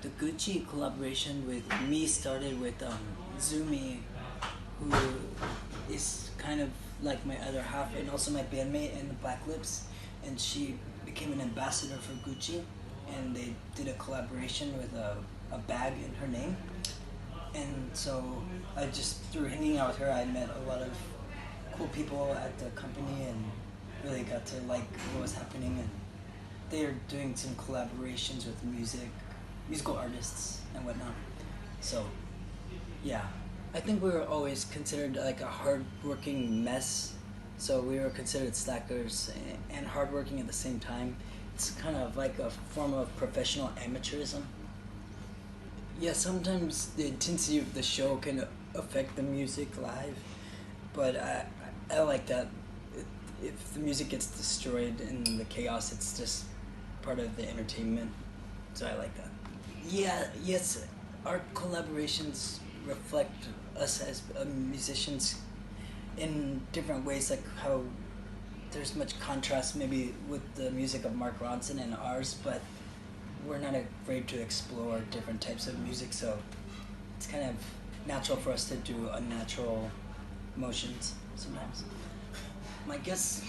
The Gucci collaboration with me started with Zumi, who is kind of like my other half and also my bandmate in the Black Lips, and she became an ambassador for Gucci, and they did a collaboration with a bag in her name. And so I just, through hanging out with her, I met a lot of cool people at the company and really got to like what was happening. And they are doing some collaborations with musical artists and whatnot. So yeah, I think we were always considered like a hard-working mess. So we were considered slackers and hardworking at the same time. It's kind of like a form of professional amateurism. Yeah, sometimes the intensity of the show can affect the music live, but I like that. If the music gets destroyed in the chaos, it's just part of the entertainment, so I like that. Yeah, yes, our collaborations reflect us as musicians in different ways, like how there's much contrast maybe with the music of Mark Ronson and ours, but we're not afraid to explore different types of music, so it's kind of natural for us to do unnatural motions sometimes. I guess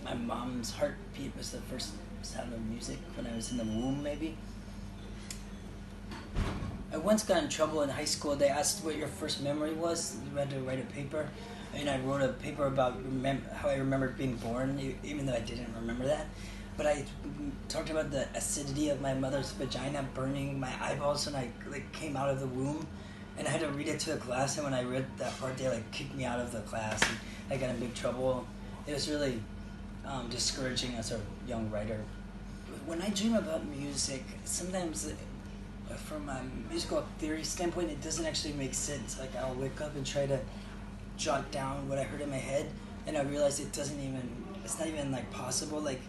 my mom's heartbeat was the first sound of music when I was in the womb, maybe. I once got in trouble in high school. They asked what your first memory was. You had to write a paper, and I wrote a paper about how I remembered being born, even though I didn't remember that. But I talked about the acidity of my mother's vagina burning my eyeballs when I came out of the womb, and I had to read it to a class. And when I read that part, they kicked me out of the class, and I got in big trouble. It was really discouraging as a young writer. When I dream about music, sometimes from a musical theory standpoint, it doesn't actually make sense. Like I'll wake up and try to jot down what I heard in my head, and I realize it's not even possible. Like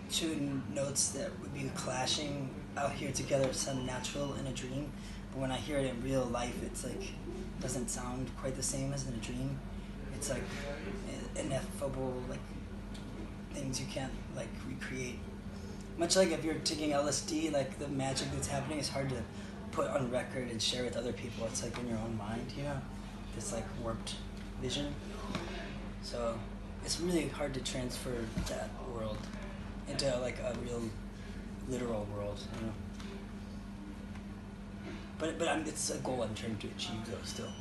two notes that would be clashing out here together sound natural in a dream, but when I hear it in real life, it's doesn't sound quite the same as in a dream. It's like ineffable things you can't recreate. Much like if you're taking LSD, the magic that's happening is hard to put on record and share with other people. It's in your own mind, this warped vision. So it's really hard to transfer that world into a real literal world, But it's a goal I'm trying to achieve though still.